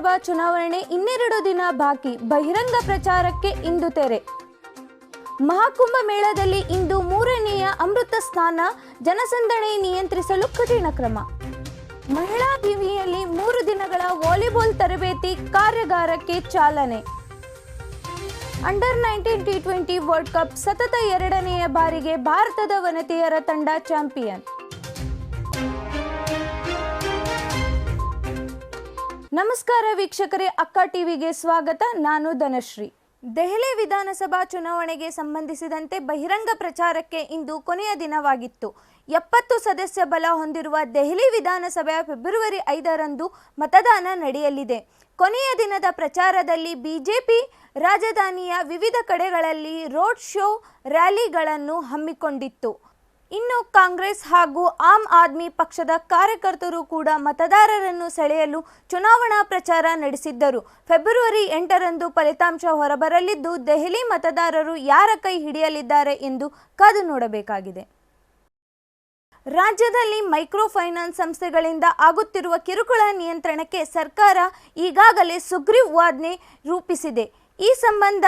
ವಿಧಾನಸಭಾ ಚುನಾವಣೆ ಇನ್ನೆರಡು ದಿನ ಬಾಕಿ. ಬಹಿರಂಗ ಪ್ರಚಾರಕ್ಕೆ ಇಂದು ತೆರೆ. ಮಹಾಕುಂಭ ಮೇಳದಲ್ಲಿ ಇಂದು ಮೂರನೆಯ ಅಮೃತ ಸ್ನಾನ. ಜನಸಂದಣಿ ನಿಯಂತ್ರಿಸಲು ಕಠಿಣ ಕ್ರಮ. ಮಹಿಳಾ ವಿವಿಯಲ್ಲಿ 3 ದಿನಗಳ ವಾಲಿಬಾಲ್ ತರಬೇತಿ ಕಾರ್ಯಾಗಾರಕ್ಕೆ ಚಾಲನೆ. ಅಂಡರ್ 19 T20 ವರ್ಲ್ಡ್ ಕಪ್ ಸತತ 2ನೇ ಬಾರಿಗೆ ಭಾರತದ ವನಿತೆಯರ ತಂಡ ಚಾಂಪಿಯನ್. ನಮಸ್ಕಾರ ವೀಕ್ಷಕರೇ, ಅಕ್ಕ ಟಿವಿಗೆ ಸ್ವಾಗತ. ನಾನು ಧನಶ್ರೀ. ದೆಹಲಿ ವಿಧಾನಸಭಾ ಚುನಾವಣೆಗೆ ಸಂಬಂಧಿಸಿದಂತೆ ಬಹಿರಂಗ ಪ್ರಚಾರಕ್ಕೆ ಇಂದು ಕೊನೆಯ ದಿನವಾಗಿತ್ತು. 70 ಸದಸ್ಯ ಬಲ ಹೊಂದಿರುವ ದೆಹಲಿ ವಿಧಾನಸಭೆಯ ಫೆಬ್ರವರಿ 5ರಂದು ಮತದಾನ ನಡೆಯಲಿದೆ. ಕೊನೆಯ ದಿನದ ಪ್ರಚಾರದಲ್ಲಿ ಬಿಜೆಪಿ ರಾಜಧಾನಿಯ ವಿವಿಧ ಕಡೆಗಳಲ್ಲಿ ರೋಡ್ ಶೋ, ರ್ಯಾಲಿಗಳನ್ನು ಹಮ್ಮಿಕೊಂಡಿತ್ತು. ಇನ್ನು ಕಾಂಗ್ರೆಸ್ ಹಾಗೂ ಆಮ್ ಆದ್ಮಿ ಪಕ್ಷದ ಕಾರ್ಯಕರ್ತರು ಕೂಡ ಮತದಾರರನ್ನು ಸೆಳೆಯಲು ಚುನಾವಣಾ ಪ್ರಚಾರ ನಡೆಸಿದ್ದರು. ಫೆಬ್ರವರಿ 8ರಂದು ಫಲಿತಾಂಶ ಹೊರಬರಲಿದ್ದು, ದೆಹಲಿ ಮತದಾರರು ಯಾರ ಕೈ ಹಿಡಿಯಲಿದ್ದಾರೆ ಎಂದು ಕಾದು ನೋಡಬೇಕಾಗಿದೆ. ರಾಜ್ಯದಲ್ಲಿ ಮೈಕ್ರೋ ಫೈನಾನ್ಸ್ ಸಂಸ್ಥೆಗಳಿಂದ ಆಗುತ್ತಿರುವ ಕಿರುಕುಳ ನಿಯಂತ್ರಣಕ್ಕೆ ಸರ್ಕಾರ ಈಗಾಗಲೇ ಸುಗ್ರೀವಾಜ್ಞೆ ರೂಪಿಸಿದೆ. ಈ ಸಂಬಂಧ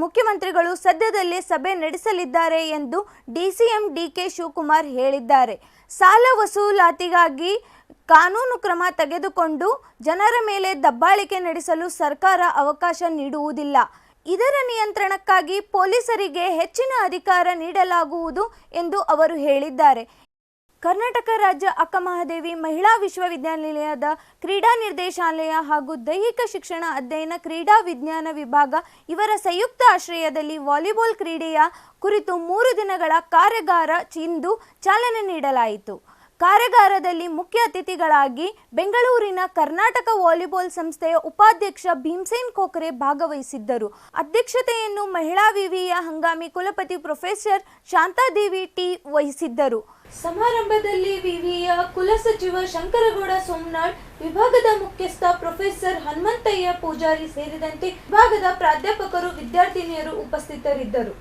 ಮುಖ್ಯಮಂತ್ರಿಗಳು ಸದ್ಯದಲ್ಲೇ ಸಭೆ ನಡೆಸಲಿದ್ದಾರೆ ಎಂದು ಡಿಸಿಎಂ ಡಿಕೆ ಶಿವಕುಮಾರ್ ಹೇಳಿದ್ದಾರೆ. ಸಾಲ ವಸೂಲಾತಿಗಾಗಿ ಕಾನೂನು ಕ್ರಮ ತೆಗೆದುಕೊಂಡು ಜನರ ಮೇಲೆ ದಬ್ಬಾಳಿಕೆ ನಡೆಸಲು ಸರ್ಕಾರ ಅವಕಾಶ ನೀಡುವುದಿಲ್ಲ. ಇದರ ನಿಯಂತ್ರಣಕ್ಕಾಗಿ ಪೊಲೀಸರಿಗೆ ಹೆಚ್ಚಿನ ಅಧಿಕಾರ ನೀಡಲಾಗುವುದು ಎಂದು ಅವರು ಹೇಳಿದ್ದಾರೆ. ಕರ್ನಾಟಕ ರಾಜ್ಯ ಅಕ್ಕಮಹಾದೇವಿ ಮಹಿಳಾ ವಿಶ್ವವಿದ್ಯಾನಿಲಯದ ಕ್ರೀಡಾ ನಿರ್ದೇಶನಾಲಯ ಹಾಗೂ ದೈಹಿಕ ಶಿಕ್ಷಣ ಅಧ್ಯಯನ ಕ್ರೀಡಾ ವಿಜ್ಞಾನ ವಿಭಾಗ ಇವರ ಸಂಯುಕ್ತ ಆಶ್ರಯದಲ್ಲಿ ವಾಲಿಬಾಲ್ ಕ್ರೀಡೆಯ ಕುರಿತು 3 ದಿನಗಳ ಕಾರ್ಯಾಗಾರ ಇಂದು ಚಾಲನೆ ನೀಡಲಾಯಿತು. ಕಾರ್ಯಾಗಾರದಲ್ಲಿ ಮುಖ್ಯ ಅತಿಥಿಗಳಾಗಿ ಬೆಂಗಳೂರಿನ ಕರ್ನಾಟಕ ವಾಲಿಬಾಲ್ ಸಂಸ್ಥೆಯ ಉಪಾಧ್ಯಕ್ಷ ಭೀಮಸೇನ್ ಕೋಕರೆ ಭಾಗವಹಿಸಿದ್ದರು. ಅಧ್ಯಕ್ಷತೆಯನ್ನು ಮಹಿಳಾ ವಿವಿಯ ಹಂಗಾಮಿ ಕುಲಪತಿ ಪ್ರೊಫೆಸರ್ ಶಾಂತಾದೇವಿ ಟಿ ವಹಿಸಿದ್ದರು. ಸಮಾರಂಭದಲ್ಲಿ ವಿವಿಯ ಕುಲಸಚಿವ ಶಂಕರಗೌಡ ಸೋಮನಾಳ್, ವಿಭಾಗದ ಮುಖ್ಯಸ್ಥ ಪ್ರೊಫೆಸರ್ ಹನುಮಂತಯ್ಯ ಪೂಜಾರಿ ಸೇರಿದಂತೆ ವಿಭಾಗದ ಪ್ರಾಧ್ಯಾಪಕರು, ವಿದ್ಯಾರ್ಥಿನಿಯರು ಉಪಸ್ಥಿತರಿದ್ದರು.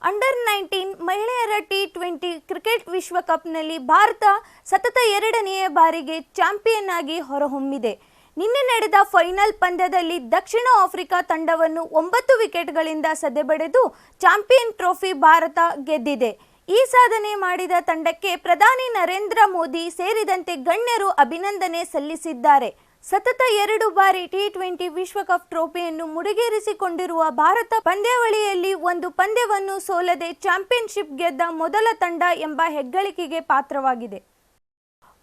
ಅಂಡರ್ 19 ಮಹಿಳೆಯರ T20 ಕ್ರಿಕೆಟ್ ವಿಶ್ವಕಪ್ನಲ್ಲಿ ಭಾರತ ಸತತ 2ನೇ ಬಾರಿಗೆ ಚಾಂಪಿಯನ್ ಆಗಿ ಹೊರಹೊಮ್ಮಿದೆ. ನಿನ್ನೆ ನಡೆದ ಫೈನಲ್ ಪಂದ್ಯದಲ್ಲಿ ದಕ್ಷಿಣ ಆಫ್ರಿಕಾ ತಂಡವನ್ನು 9 ವಿಕೆಟ್ಗಳಿಂದ ಸದೆಬಡೆದು ಚಾಂಪಿಯನ್ ಟ್ರೋಫಿ ಭಾರತ ಗೆದ್ದಿದೆ. ಈ ಸಾಧನೆ ಮಾಡಿದ ತಂಡಕ್ಕೆ ಪ್ರಧಾನಿ ನರೇಂದ್ರ ಮೋದಿ ಸೇರಿದಂತೆ ಗಣ್ಯರು ಅಭಿನಂದನೆ ಸಲ್ಲಿಸಿದ್ದಾರೆ. ಸತತ 2 ಬಾರಿ T20 ವಿಶ್ವಕಪ್ ಟ್ರೋಫಿಯನ್ನು ಮುಡಿಗೇರಿಸಿಕೊಂಡಿರುವ ಭಾರತ ಪಂದ್ಯಾವಳಿಯಲ್ಲಿ ಒಂದು ಪಂದ್ಯವನ್ನು ಸೋಲದೆ ಚಾಂಪಿಯನ್ಶಿಪ್ ಗೆದ್ದ ಮೊದಲ ತಂಡ ಎಂಬ ಹೆಗ್ಗಳಿಕೆಗೆ ಪಾತ್ರವಾಗಿದೆ.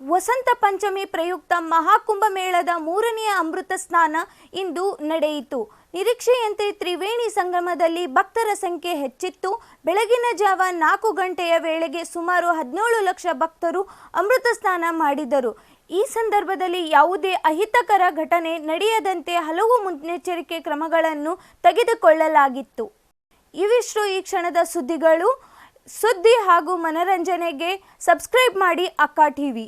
ವಸಂತ ಪಂಚಮಿ ಪ್ರಯುಕ್ತ ಮಹಾಕುಂಭ ಮೇಳದ 3ನೇ ಅಮೃತ ಸ್ನಾನ ಇಂದು ನಡೆಯಿತು. ನಿರೀಕ್ಷೆಯಂತೆ ತ್ರಿವೇಣಿ ಸಂಗಮದಲ್ಲಿ ಭಕ್ತರ ಸಂಖ್ಯೆ ಹೆಚ್ಚಿತ್ತು. ಬೆಳಗಿನ ಜಾವ 4 ಗಂಟೆಯ ವೇಳೆಗೆ ಸುಮಾರು 17 ಲಕ್ಷ ಭಕ್ತರು ಅಮೃತ ಸ್ನಾನ ಮಾಡಿದರು. ಈ ಸಂದರ್ಭದಲ್ಲಿ ಯಾವುದೇ ಅಹಿತಕರ ಘಟನೆ ನಡೆಯದಂತೆ ಹಲವು ಮುನ್ನೆಚ್ಚರಿಕೆ ಕ್ರಮಗಳನ್ನು ತೆಗೆದುಕೊಳ್ಳಲಾಗಿತ್ತು. ಇವಿಷ್ಟು ಈ ಕ್ಷಣದ ಸುದ್ದಿಗಳು. ಸುದ್ದಿ ಹಾಗೂ ಮನರಂಜನೆಗೆ ಸಬ್ಸ್ಕ್ರೈಬ್ ಮಾಡಿ ಅಕ್ಕ ಟಿವಿ.